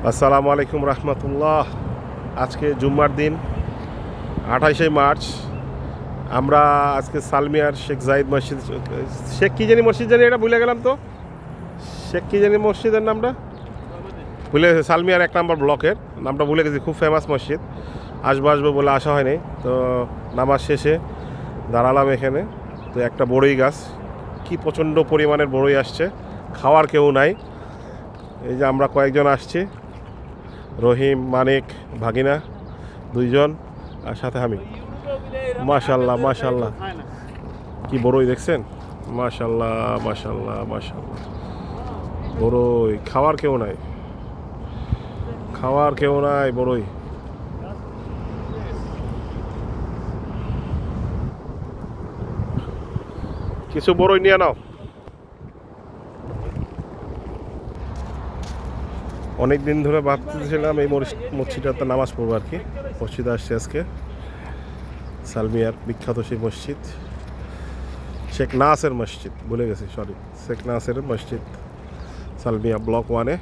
আসসালামু আলাইকুম রহমতুল্লাহ। আজকে জুম্মার দিন 28শে মার্চ। আমরা আজকে সালমিয়ার শেখ জাহিদ মসজিদ, শেখ কী জানি মসজিদ জানি, এটা ভুলে গেলাম তো। শেখ কী জানি মসজিদের নামটা ভুলে গেছি, সালমিয়ার 1 নম্বর ব্লকের নামটা ভুলে গেছি। খুব ফেমাস মসজিদ। আসবো বলে আসা হয়নি, তো নামাজ শেষে দাঁড়ালাম এখানে। তো একটা বড়ই গাছ, কি প্রচণ্ড পরিমাণের বড়ই আসছে, খাওয়ার কেউ নাই। এই যে আমরা কয়েকজন আসছি, রহিম, মানিক, ভাগিনা 2জন, আর সাথে আমি। মাশাল্লাহ মাশাল্লাহ, কি বড়ই দেখছেন, মাশাল্লাহ মাশাল্লাহ মাশাল্লাহ। বড়ই খাওয়ার কেউ নাই, খাওয়ার কেউ নাই বড়ই। কিছু বড়ই নিয়ে নাও। অনেক দিন ধরে ভাবতেছিলাম এই মসজিদটাতে নামাজ পড়বো আর কি। মসজিদে আসছে আজকে, সালমিয়ার বিখ্যাত সেই মসজিদ, শেখ নাসের মসজিদ, ভুলে গেছি, সরি, শেখ নাসের মসজিদ, সালমিয়া ব্লক 1-এ।